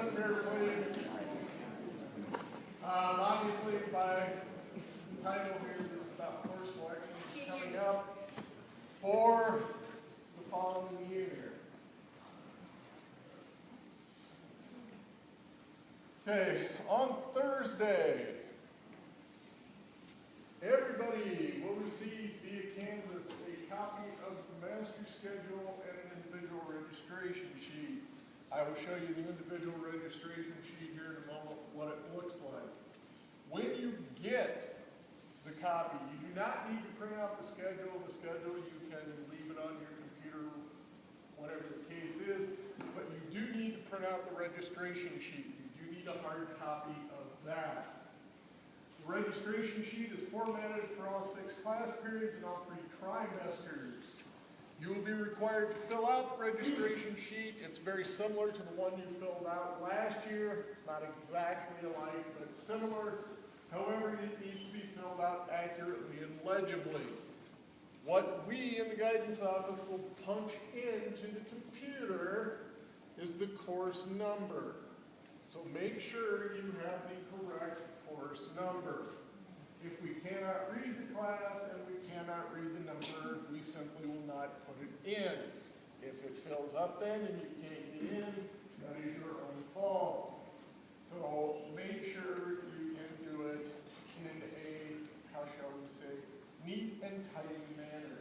up here, please. Obviously, by the title here, this is about course selection coming up for the following year. Okay, on Thursday, everybody will receive via Canvas a copy of the master schedule and an individual registration sheet. I will show you the individual registration sheet here in a moment, what it looks like. When you get the copy, you do not need to print out the schedule. The schedule, you can leave it on your computer, whatever the case is, but you do need to print out the registration sheet. You do need a hard copy of that. The registration sheet is formatted for all 6 class periods and all 3 trimesters. You will be required to fill out the registration sheet. It's very similar to the one you filled out last year. It's not exactly alike, but it's similar. However, it needs to be filled out accurately and legibly. What we in the guidance office will punch into the computer is the course number. So make sure you have the correct course number. If we cannot read the class and we cannot read the number, we simply will not put it in. If it fills up then and you can't get in, that is your own fault. So make sure you can do it in a, how shall we say, neat and tidy manner.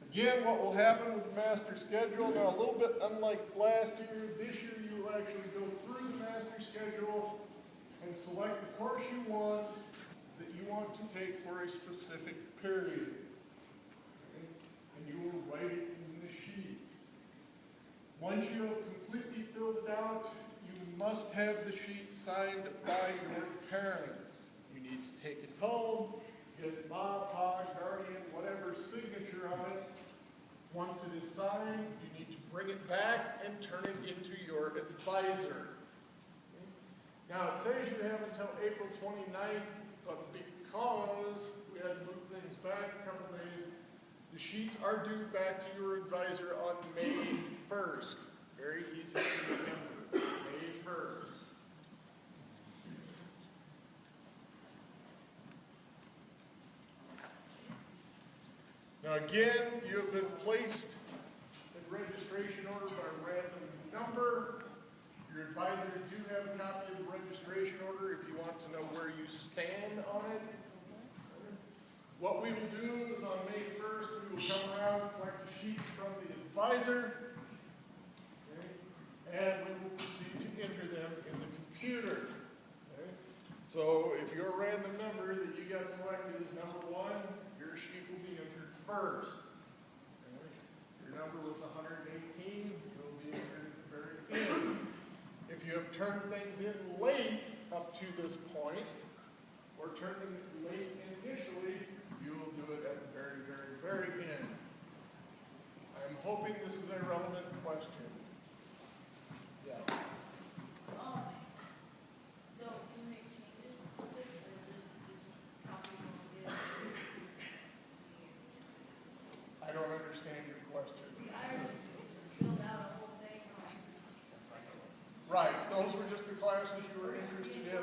Again, what will happen with the master schedule, now a little bit unlike last year, this year you will actually go through the master schedule and select the course you want that you want to take for a specific period. Okay? And you will write it in the sheet. Once you have completely filled it out, you must have the sheet signed by your parents. You need to take it home, get Bob, Pa, guardian, whatever signature on it. Once it is signed, you need to bring it back and turn it into your advisor. Now, it says you have until April 29th, but because we had to move things back a couple days, the sheets are due back to your advisor on May 1st. Very easy to remember, May 1st. Now again, you have been placed in registration order by random number. Your advisors do have a copy of the registration order if you want to know where you stand on it. What we will do is on May 1st, we will come around, collect the sheets from the advisor, okay, and we will proceed to enter them in the computer. Okay. So if your random number that you got selected is number 1, your sheet will be entered first. Okay. Your number was 118, it will be entered at the very end. If you have turned things in late up to this point, or turned them late initially, you will do it at the very, very, very end. I'm hoping this is a relevant question. Yeah. So can you make changes to this, or is this just copy what we did? I don't understand your question. I already filled out a whole thing on. Right, those were just the classes you were interested in.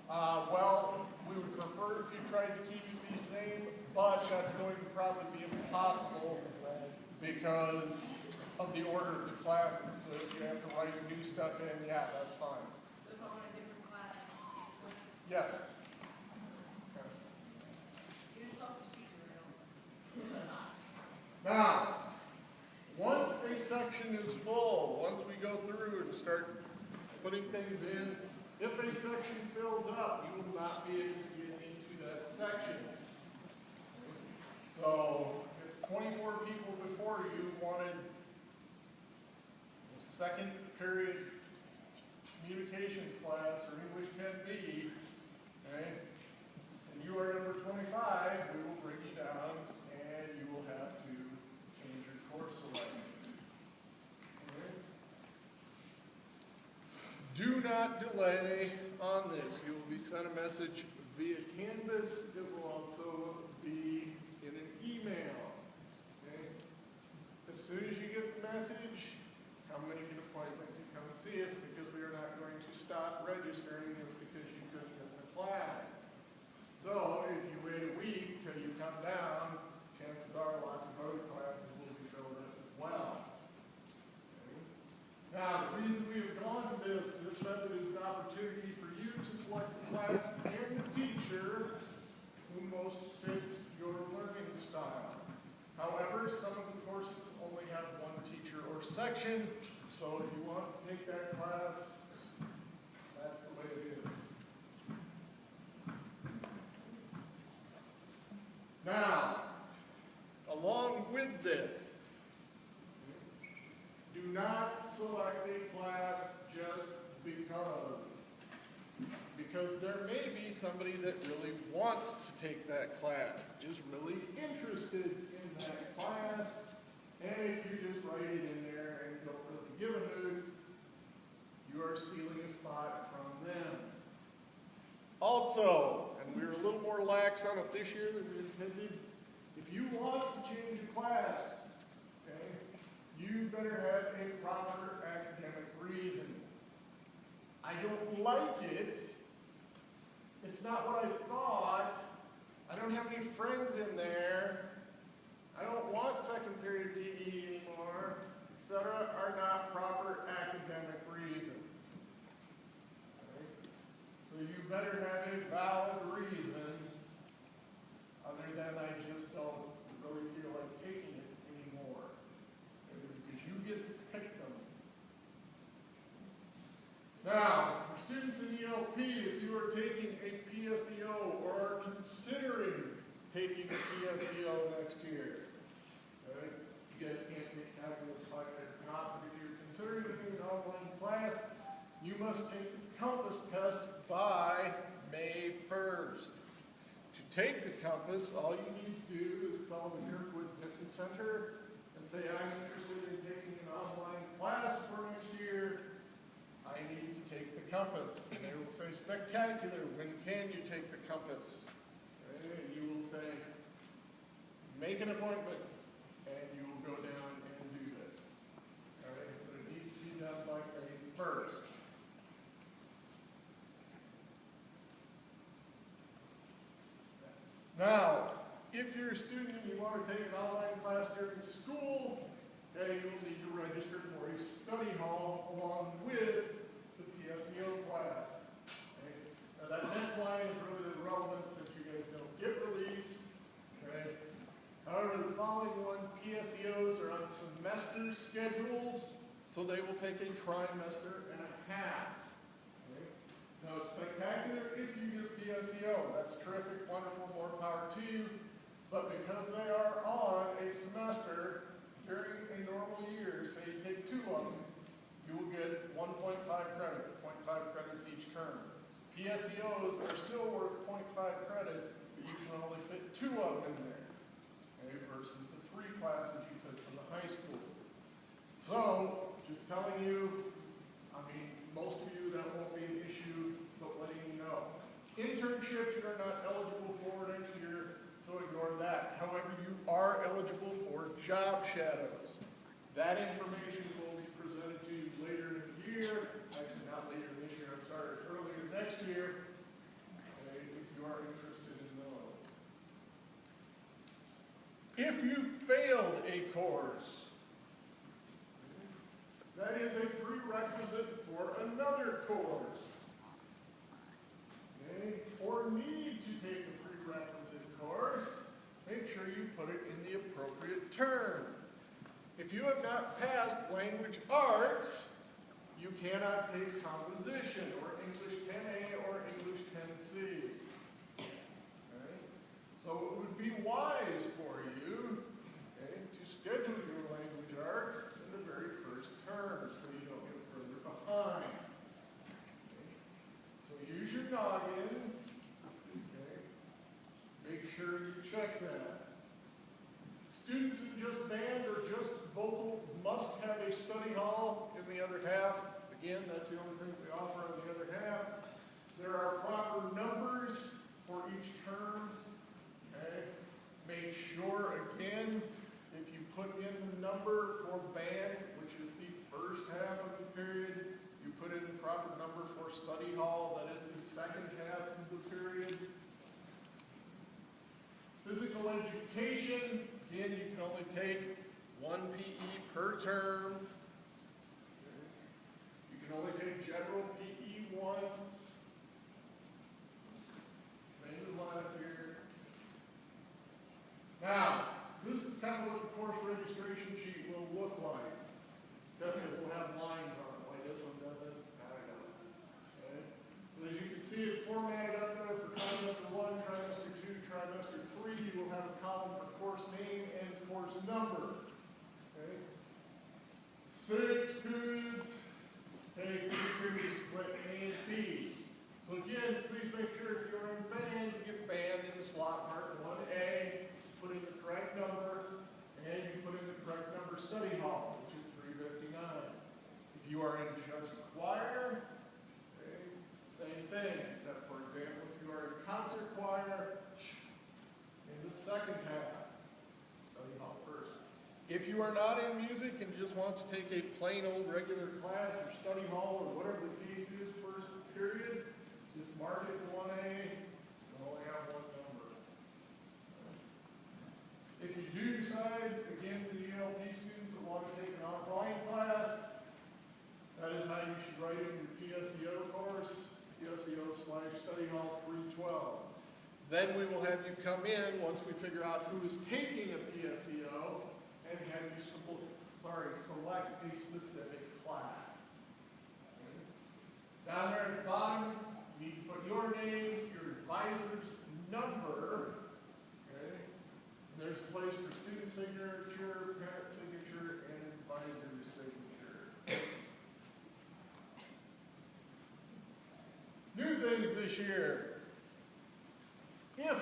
Well, we would prefer if you tried to keep it the same, but that's going to probably be impossible because of the order of the classes. So if you have to write new stuff in, yeah, that's fine. So if I want a different class, I can Yes. change it. Here's the procedure. Now, once a section is full, once we go through and start putting things in, if a section fills up, you will not be able to get into that section. So, if 24 people before you wanted the second period communications class or English 10B, okay, and you are number 25, we will bring you down and you will have to change your course selection. Okay. Do not delay on this. You will be sent a message via Canvas. It will also be in an email. Okay? As soon come make an appointment to come see us, because we are not going to stop registering just because you couldn't get the class. So if you wait a week till you come down, chances are lots of other classes will be filled up as well. Okay? Now, the reason we have gone to this method is an opportunity for you to select the class and the teacher who most fits your learning style. However, some of the courses only have one teacher or section, so if you want to take that class, that's the way it is. Now, along with this, do not select a class just because. Because there may be somebody that really wants to take that class, is really interested in that class, and if you just write it in there and don't really give a hoot, you are stealing a spot from them. Also, and we're a little more lax on it this year than we intended, if you want to change a class, okay, you better have a proper academic reason. I don't like it. It's not what I thought. I don't have any friends in there. I don't want second period PE anymore, etc. are not proper academic reasons. Okay? So you better have a valid reason other than I just don't really feel like taking it anymore. Okay? Because you get to pick them. Now, for students in ELP, if you are taking a PSEO or are considering taking a PSEO next year, okay? You guys can't take calculus 5 or not, but if you're considering doing an online class, you must take the Compass test by May 1st. To take the Compass, all you need to do is call the Kirkwood Fitness Center and say, I'm interested in taking an online class for next year. I need to take the Compass. And they will say, spectacular, when can you take the Compass? And you will say, make an appointment, and you will go down and do this. All right? But it needs to be done by May 1st. Now, if you're a student and you want to take an online class during school, then you'll need to register for a study hall along with the PSEO class. Okay? Now that next line is really irrelevant since you guys don't get release. Okay? However, the following one, PSEOs are on semester schedules, so they will take a trimester and a half. Okay? Now it's spectacular if you get PSEO. That's terrific, wonderful, more power to you. But because they are on a semester, during a normal year, say you take 2 of them, you will get 1.5 credits, 0.5 credits each term. PSEOs are still worth 0.5 credits, but you can only fit 2 of them in there, okay, versus the 3 classes you took from the high school. So, just telling you, I mean, most of you that won't be an issue, but letting you know. Internships you are not eligible for next year, so ignore that. However, you are eligible for job shadows. That information will be presented to you later in the year. Actually, not later this year, I'm sorry, earlier next year, okay, if you are interested in those. If you failed a course, that is a prerequisite for another course. Okay? Or need to take a prerequisite course, make sure you put it in the appropriate term. If you have not passed language arts, you cannot take composition or English 10A or English 10C. Okay? So it would be wise for you, okay, to schedule your language arts in the very first term so you don't get further behind. Okay? So use your noggin. Okay? Make sure you check that. Students in just band or just vocal must have a study hall in the other half. Again, that's the only thing we offer on the other half. There are proper numbers for each term. Okay? Make sure, again, if you put in the number for band, which is the first half of the period. You put in the proper number for study hall, that is the second half of the period. Physical education, again, you can only take one PE per term. You can only take general PE once. Same as last year. Now, this is kind of what the course registration sheet will look like, except it will have lines on it, like this one doesn't. I don't know. Okay? So as you can see, it's formatted up there for trimester 1, trimester 2, trimester 3. You will have a column for course name and course number. Okay? 6 periods. Okay, 3 periods split A and B. So again, please make sure if you're in band, you get band in the slot marked 1A. Put in the correct number, and you put in the correct number study hall, which is 359. If you are in just choir, okay, same thing, except for example, if you are in concert choir, in the second half, study hall first. If you are not in music and just want to take a plain old regular class or study hall or whatever the case is, first period, just mark it 1A, and only have one number. If you do decide, again, for the ELP students that want to take an online class, that is how you should write it in your PSEO course, PSEO/Study Hall 312. Then we will have you come in, once we figure out who is taking a PSEO, and have you select a specific class. Okay. Down there at the bottom, you need to put your name, your advisor's number. There's a place for student signature, parent signature, and advisor's signature. New things this year. If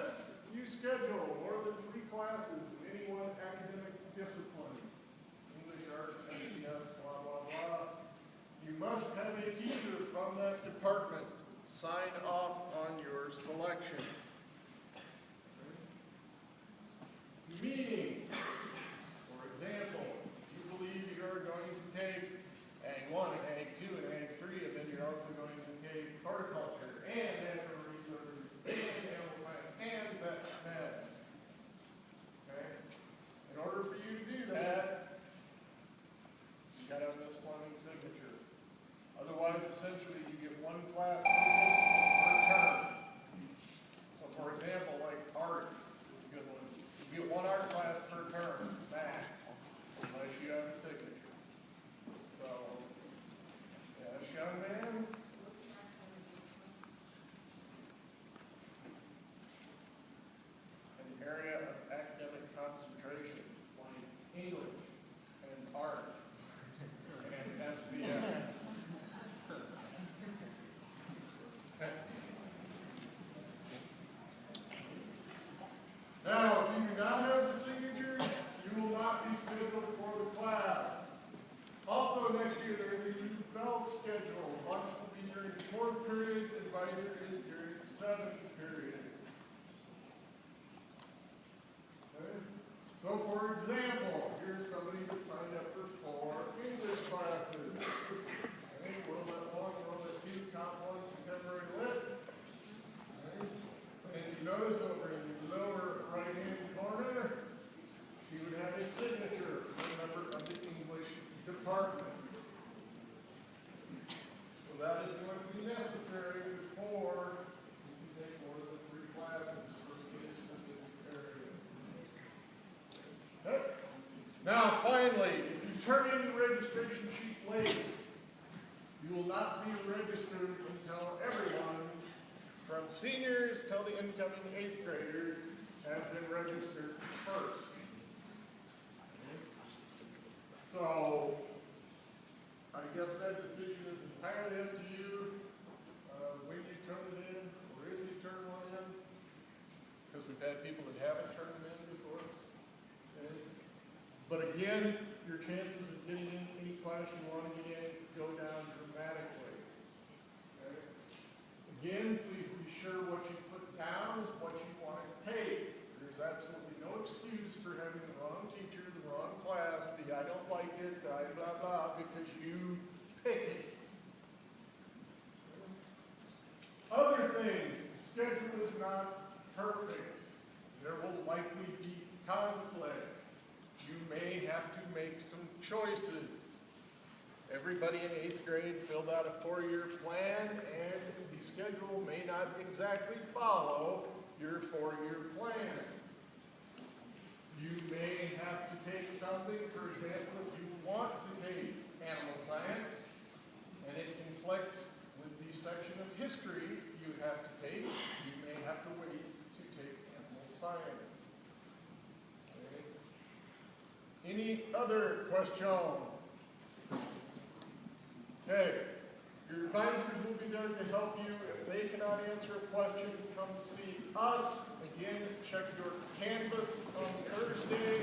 you schedule more than 3 classes in any one academic discipline, English, art, SCS, blah, blah, blah, you must have a teacher from that department sign off on your selection. Meaning, for example, you believe you're going to take Ag 1 and Ag 2 and Ag 3, and then you're also going to take horticulture and natural resources and animal science and vet med. Okay? In order for you to do that, you got to have Miss Fleming's signature. Otherwise, essentially, you get one class per term. So, for example, like art. You get one art class per term, max, unless you have a signature. So, yes, young man? An area of academic concentration, like English and art and FCS. Now, if you do not have the signatures, you will not be scheduled for the class. Also, next year there is a youth bell schedule. Lunch will be during the 4th period, advisor is during the 7th period. Okay. So, for example, here's somebody that signed up for 4 English classes. Okay. World at 1, World at 2, Comp 1, Contemporary Lit. Okay. And you notice over in the lower right-hand corner, she would have a signature from a member of the English department. So that is going to be necessary before you can take more than 3 classes for a specific area. Okay. Now, finally, if you turn in the registration sheet late, you will not be registered until everyone, from seniors till the incoming 8th graders, have been registered first. So, I guess that decision is entirely up to you, when you turn it in, or if you turn one in, because we've had people that haven't turned them in before. Okay. But again, your chances of getting in any class you want to get in go down dramatically. Okay. Again, please be sure what you put down is what you want to take. There's absolutely no excuse for having the wrong teacher, the wrong class, the I don't like it, the blah blah, because you make some choices. Everybody in 8th grade filled out a 4-year plan, and the schedule may not exactly follow your 4-year plan. You may have to take something, for example, if you want to take animal science, and it conflicts with the section of history you have to take, you may have to wait to take animal science. Okay. Any other question? Okay, your advisors will be there to help you. If they cannot answer a question, come see us. Again, check your canvas on Thursday.